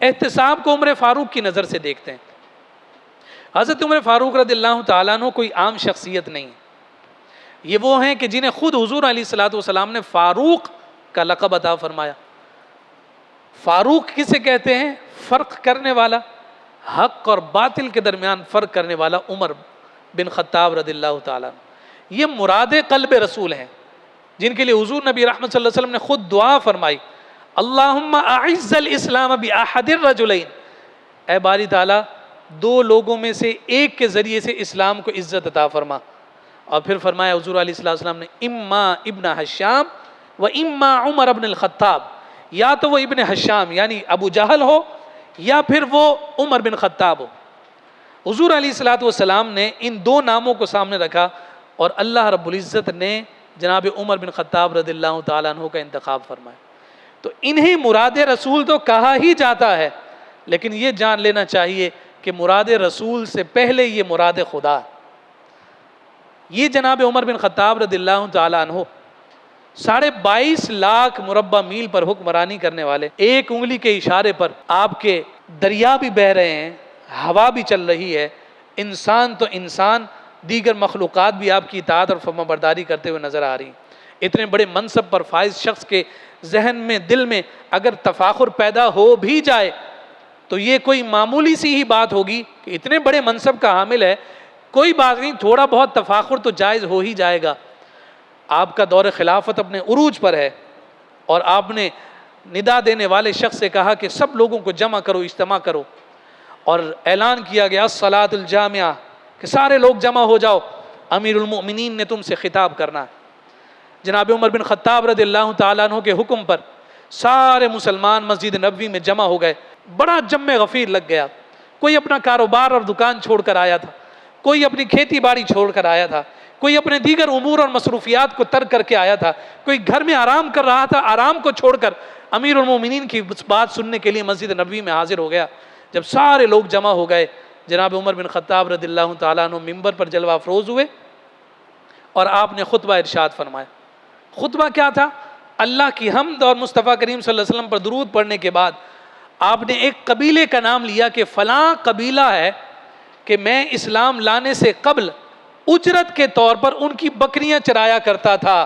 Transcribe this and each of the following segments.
احتساب کو عمر فاروق کی نظر سے دیکھتے ہیں۔ حضرت عمر فاروق رضی اللہ تعالیٰ عنہ کوئی عام شخصیت نہیں ہے، یہ وہ ہیں کہ جنہیں خود حضور علیہ الصلوۃ والسلام نے فاروق کا لقب عطا فرمایا۔ فاروق کسے کہتے ہیں؟ فرق کرنے والا، حق اور باطل کے درمیان فرق کرنے والا عمر بن خطاب رضی اللہ تعالیٰ عنہ۔ یہ مراد قلب رسول ہیں جن کے لیے حضور نبی رحمت صلی اللہ علیہ وسلم نے خود دعا فرمائی، اللہم اعز الاسلام باحد الرجلین، اے باری تعالیٰ دو لوگوں میں سے ایک کے ذریعے سے اسلام کو عزت عطا فرما۔ اور پھر فرمایا حضور علیہ السلام نے، اما ابن حشام و اما عمر ابن الخطاب، یا تو وہ ابن حشام یعنی ابو جہل ہو یا پھر وہ عمر بن خطاب ہو۔ حضور علیہ السلام نے ان دو ناموں کو سامنے رکھا اور اللہ رب العزت نے جناب عمر بن خطاب رضی اللہ تعالیٰ عنہ کا انتخاب فرمایا۔ تو انہیں مراد رسول تو کہا ہی جاتا ہے، لیکن یہ جان لینا چاہیے کہ مراد رسول سے پہلے یہ مراد خدا ہے۔ یہ جناب عمر بن خطاب رضی اللہ تعالیٰ عنہ 22.5 لاکھ مربع میل پر حکمرانی کرنے والے، ایک انگلی کے اشارے پر آپ کے دریا بھی بہہ رہے ہیں، ہوا بھی چل رہی ہے، انسان تو انسان، دیگر مخلوقات بھی آپ کی اطاعت اور فرما برداری کرتے ہوئے نظر آ رہی ہیں۔ اتنے بڑے منصب پر فائز شخص کے ذہن میں، دل میں اگر تفاخر پیدا ہو بھی جائے تو یہ کوئی معمولی سی ہی بات ہوگی کہ اتنے بڑے منصب کا حامل ہے، کوئی بات نہیں، تھوڑا بہت تفاخر تو جائز ہو ہی جائے گا۔ آپ کا دور خلافت اپنے عروج پر ہے اور آپ نے ندا دینے والے شخص سے کہا کہ سب لوگوں کو جمع کرو، اجتماع کرو، اور اعلان کیا گیا الصلاۃ الجامعہ کہ سارے لوگ جمع ہو جاؤ، امیر المؤمنین نے تم سے خطاب کرنا ہے۔ جناب عمر بن خطاب رضی اللہ تعالیٰ عنہ کے حکم پر سارے مسلمان مسجد نبوی میں جمع ہو گئے، بڑا جم غفیر لگ گیا۔ کوئی اپنا کاروبار اور دکان چھوڑ کر آیا تھا، کوئی اپنی کھیتی باڑی چھوڑ کر آیا تھا، کوئی اپنے دیگر امور اور مصروفیات کو ترک کر کے آیا تھا، کوئی گھر میں آرام کر رہا تھا، آرام کو چھوڑ کر امیر المومنین کی بات سننے کے لیے مسجد نبوی میں حاضر ہو گیا۔ جب سارے لوگ جمع ہو گئے، جناب عمر بن خطاب رضی اللہ تعالیٰ عنہ ممبر پر جلوہ افروز ہوئے اور آپ نے خطبہ ارشاد فرمایا۔ خطبہ کیا تھا؟ اللہ کی حمد اور مصطفیٰ کریم صلی اللہ علیہ وسلم پر درود پڑھنے کے بعد آپ نے ایک قبیلے کا نام لیا کہ فلاں قبیلہ ہے کہ میں اسلام لانے سے قبل اجرت کے طور پر ان کی بکریاں چرایا کرتا تھا۔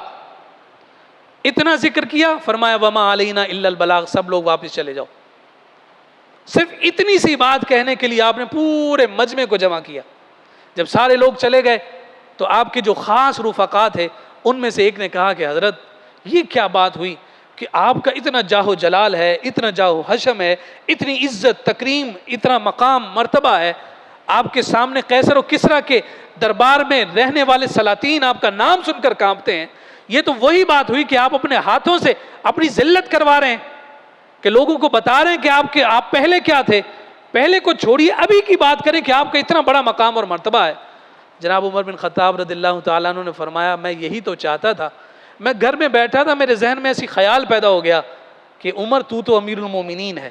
اتنا ذکر کیا، فرمایا وما علینا الا البلاغ، سب لوگ واپس چلے جاؤ۔ صرف اتنی سی بات کہنے کے لیے آپ نے پورے مجمع کو جمع کیا۔ جب سارے لوگ چلے گئے تو آپ کے جو خاص رفقا تھے ان میں سے ایک نے کہا کہ حضرت یہ کیا بات ہوئی کہ آپ کا اتنا جاہ و جلال ہے، اتنا جاہ و حشم ہے، اتنی عزت تکریم، اتنا مقام مرتبہ ہے، آپ کے سامنے قیصر و کسریٰ کے دربار میں رہنے والے سلاطین آپ کا نام سن کر کانپتے ہیں۔ یہ تو وہی بات ہوئی کہ آپ اپنے ہاتھوں سے اپنی ذلت کروا رہے ہیں، کہ لوگوں کو بتا رہے ہیں کہ آپ پہلے کیا تھے۔ پہلے کو چھوڑیے، ابھی کی بات کریں کہ آپ کا اتنا بڑا مقام اور مرتبہ ہے۔ جناب عمر بن خطاب رضی اللہ تعالیٰ عنہ نے فرمایا میں یہی تو چاہتا تھا، میں گھر میں بیٹھا تھا، میرے ذہن میں ایسی خیال پیدا ہو گیا کہ عمر تو امیر المومنین ہے۔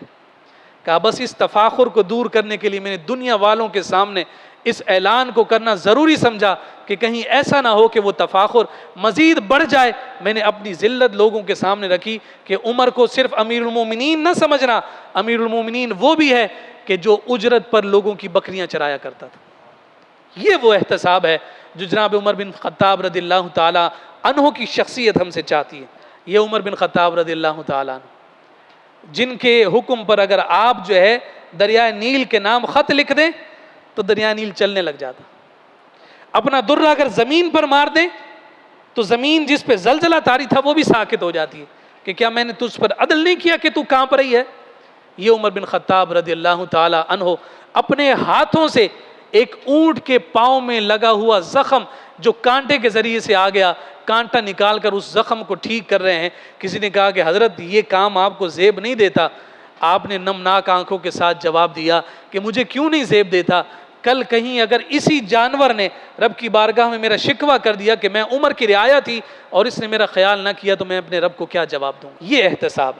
کہا بس اس تفاخر کو دور کرنے کے لیے میں نے دنیا والوں کے سامنے اس اعلان کو کرنا ضروری سمجھا کہ کہیں ایسا نہ ہو کہ وہ تفاخر مزید بڑھ جائے۔ میں نے اپنی ذلت لوگوں کے سامنے رکھی کہ عمر کو صرف امیر المومنین نہ سمجھنا، امیر المومنین وہ بھی ہے کہ جو اجرت پر لوگوں کی بکریاں چرایا کرتا تھا۔ یہ وہ احتساب ہے جو جناب عمر بن خطاب رضی اللہ تعالیٰ عنہ کی شخصیت ہم سے چاہتی ہے۔ یہ عمر بن خطاب رضی اللہ تعالیٰ عنہ جن کے حکم پر اگر آپ جو ہے دریائے نیل کے نام خط لکھ دیں تو دریائے نیل چلنے لگ جاتا، اپنا درہ اگر زمین پر مار دیں تو زمین جس پہ زلزلہ طاری تھا وہ بھی ساکت ہو جاتی ہے کہ کیا میں نے تجھ پر عدل نہیں کیا کہ تو کانپ رہی ہے۔ یہ عمر بن خطاب رضی اللہ تعالیٰ عنہ اپنے ہاتھوں سے ایک اونٹ کے پاؤں میں لگا ہوا زخم جو کانٹے کے ذریعے سے آ گیا، کانٹا نکال کر اس زخم کو ٹھیک کر رہے ہیں۔ کسی نے کہا کہ حضرت یہ کام آپ کو زیب نہیں دیتا؟ آپ نے نمناک آنکھوں کے ساتھ جواب دیا کہ مجھے کیوں نہیں زیب دیتا؟ کل کہیں اگر اسی جانور نے رب کی بارگاہ میں میرا شکوہ کر دیا کہ میں عمر کی رعایا تھی اور اس نے میرا خیال نہ کیا تو میں اپنے رب کو کیا جواب دوں؟ یہ احتساب